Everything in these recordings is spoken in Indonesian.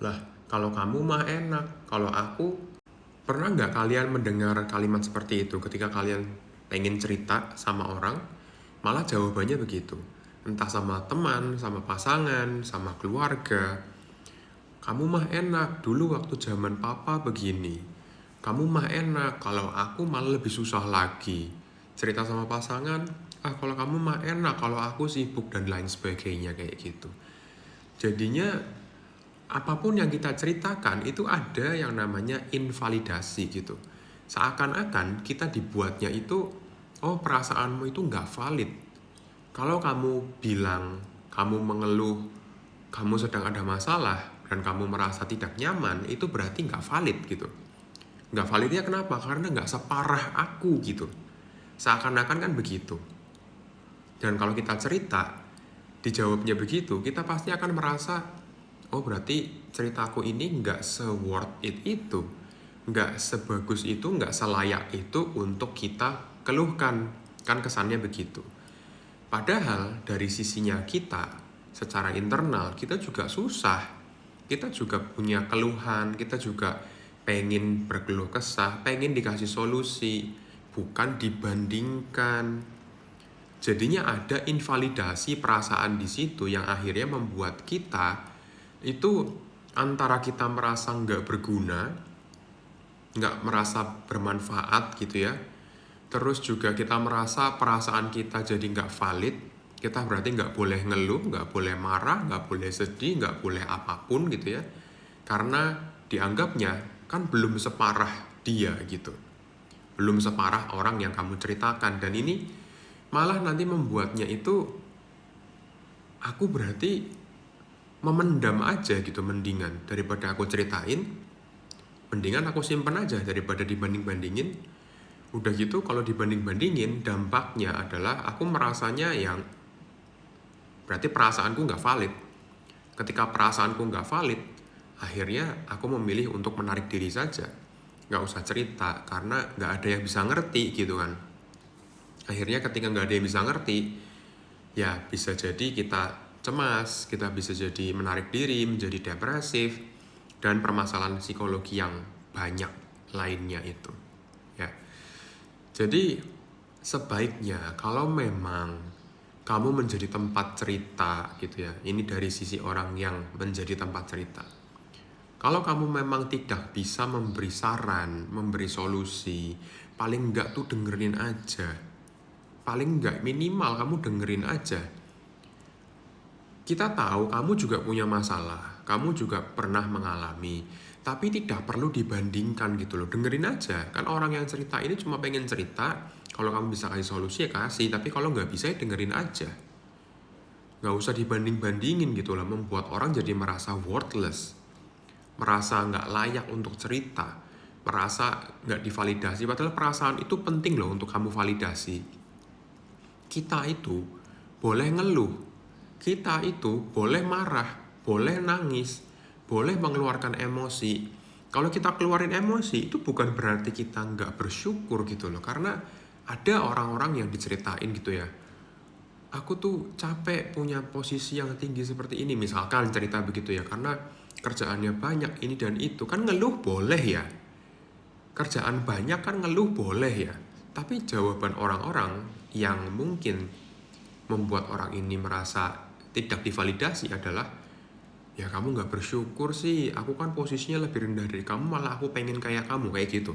Lah, kalau kamu mah enak, kalau aku pernah nggak kalian mendengar kalimat seperti itu ketika kalian pengen cerita sama orang, malah jawabannya begitu. Entah sama teman, sama pasangan, sama keluarga. Kamu mah enak, dulu waktu zaman papa begini. Kamu mah enak, kalau aku malah lebih susah lagi. Cerita sama pasangan, kalau kamu mah enak, kalau aku sibuk dan lain sebagainya kayak gitu. Jadinya apapun yang kita ceritakan itu ada yang namanya invalidasi gitu. Seakan-akan kita dibuatnya itu, oh perasaanmu itu nggak valid. Kalau kamu bilang, kamu mengeluh, kamu sedang ada masalah, dan kamu merasa tidak nyaman, itu berarti nggak valid gitu. Nggak validnya kenapa? Karena nggak separah aku gitu. Seakan-akan kan begitu. Dan kalau kita cerita, dijawabnya begitu, kita pasti akan merasa, oh berarti ceritaku ini nggak se-worth it itu, nggak sebagus itu, nggak selayak itu untuk kita keluhkan. Kan kesannya begitu. Padahal dari sisinya kita, secara internal, kita juga susah. Kita juga punya keluhan, kita juga pengen berkeluh kesah, pengen dikasih solusi, bukan dibandingkan. Jadinya ada invalidasi perasaan di situ yang akhirnya membuat kita itu antara kita merasa nggak berguna, nggak merasa bermanfaat gitu ya. Terus juga kita merasa perasaan kita jadi nggak valid. Kita berarti nggak boleh ngeluh, nggak boleh marah, nggak boleh sedih, nggak boleh apapun gitu ya. Karena dianggapnya kan belum separah dia gitu. Belum separah orang yang kamu ceritakan. Dan ini malah nanti membuatnya itu, aku berarti memendam aja gitu mendingan. Daripada aku ceritain, mendingan aku simpen aja daripada dibanding-bandingin. Udah gitu kalau dibanding-bandingin, dampaknya adalah aku merasanya yang berarti perasaanku nggak valid. Ketika perasaanku nggak valid, akhirnya aku memilih untuk menarik diri saja. Nggak usah cerita, karena nggak ada yang bisa ngerti gitu kan. Akhirnya ketika nggak ada yang bisa ngerti, ya bisa jadi kita cemas, kita bisa jadi menarik diri, menjadi depresif, dan permasalahan psikologi yang banyak lainnya itu. Ya, jadi sebaiknya kalau memang kamu menjadi tempat cerita gitu ya, ini dari sisi orang yang menjadi tempat cerita. Kalau kamu memang tidak bisa memberi saran, memberi solusi, paling enggak tuh dengerin aja. Paling enggak minimal kamu dengerin aja. Kita tahu kamu juga punya masalah, kamu juga pernah mengalami, tapi tidak perlu dibandingkan gitu loh. Dengerin aja, kan orang yang cerita ini cuma pengen cerita. Kalau kamu bisa kasih solusi ya kasih, tapi kalau nggak bisa ya dengerin aja. Nggak usah dibanding-bandingin gitu loh, membuat orang jadi merasa worthless, merasa nggak layak untuk cerita, merasa nggak divalidasi. Padahal perasaan itu penting loh untuk kamu validasi. Kita itu boleh ngeluh, kita itu boleh marah, boleh nangis, boleh mengeluarkan emosi. Kalau kita keluarin emosi, itu bukan berarti kita nggak bersyukur gitu loh. Karena ada orang-orang yang diceritain gitu ya, aku tuh capek punya posisi yang tinggi seperti ini. Misalkan cerita begitu ya, karena kerjaannya banyak ini dan itu. Kan ngeluh boleh ya. Kerjaan banyak kan ngeluh boleh ya. Tapi jawaban orang-orang yang mungkin membuat orang ini merasa tidak divalidasi adalah, ya kamu nggak bersyukur sih, aku kan posisinya lebih rendah dari kamu, malah aku pengen kayak kamu, kayak gitu.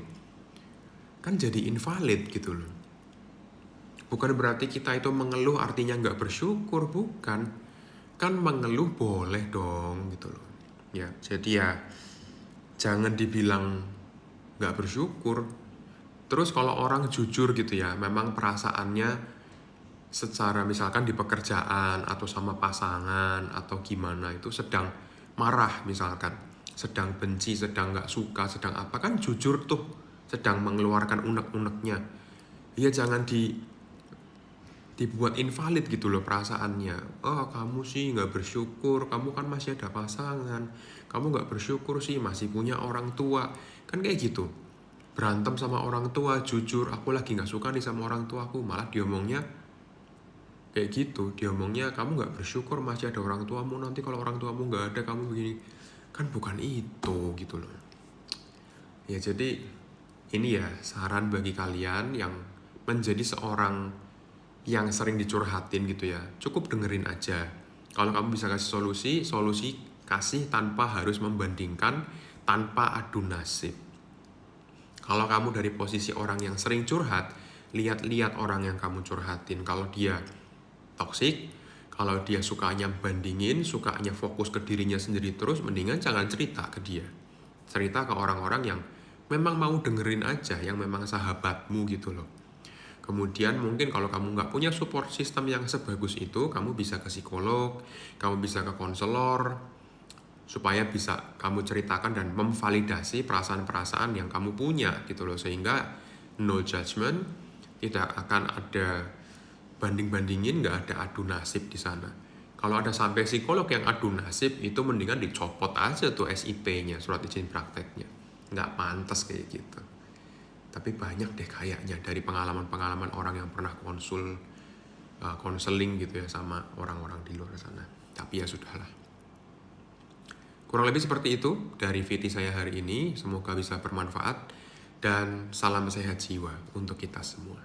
Kan jadi invalid gitu loh. Bukan berarti kita itu mengeluh artinya nggak bersyukur, bukan. Kan mengeluh boleh dong gitu loh. Ya, jadi ya jangan dibilang nggak bersyukur. Terus kalau orang jujur gitu ya, memang perasaannya secara misalkan di pekerjaan atau sama pasangan atau gimana itu sedang marah misalkan, sedang benci, sedang nggak suka, sedang apa, kan jujur tuh, sedang mengeluarkan unek-uneknya. Ya jangan dibuat invalid gitu loh perasaannya. Oh kamu sih nggak bersyukur, kamu kan masih ada pasangan, kamu nggak bersyukur sih masih punya orang tua, kan kayak gitu. Berantem sama orang tua, jujur aku lagi nggak suka nih sama orang tuaku, malah diomongnya kayak gitu. Diomongnya kamu nggak bersyukur masih ada orang tuamu, nanti kalau orang tuamu nggak ada kamu begini. Kan bukan itu gitu loh. Ya jadi ini ya saran bagi kalian yang menjadi seorang yang sering dicurhatin gitu ya, cukup dengerin aja. Kalau kamu bisa kasih solusi kasih tanpa harus membandingkan, tanpa adu nasib. Kalau kamu dari posisi orang yang sering curhat, lihat-lihat orang yang kamu curhatin. Kalau dia toksik, kalau dia sukanya bandingin, sukanya fokus ke dirinya sendiri terus, mendingan jangan cerita ke dia. Cerita ke orang-orang yang memang mau dengerin aja, yang memang sahabatmu gitu loh. Kemudian mungkin kalau kamu nggak punya support system yang sebagus itu, kamu bisa ke psikolog, kamu bisa ke konselor, supaya bisa kamu ceritakan dan memvalidasi perasaan-perasaan yang kamu punya gitu loh. Sehingga no judgment, tidak akan ada banding-bandingin, nggak ada adu nasib di sana. Kalau ada sampai psikolog yang adu nasib, itu mendingan dicopot aja tuh SIP-nya, surat izin prakteknya. Nggak pantas kayak gitu. Tapi banyak deh kayaknya dari pengalaman-pengalaman orang yang pernah konseling gitu ya sama orang-orang di luar sana. Tapi ya sudahlah. Kurang lebih seperti itu dari VT saya hari ini. Semoga bisa bermanfaat dan salam sehat jiwa untuk kita semua.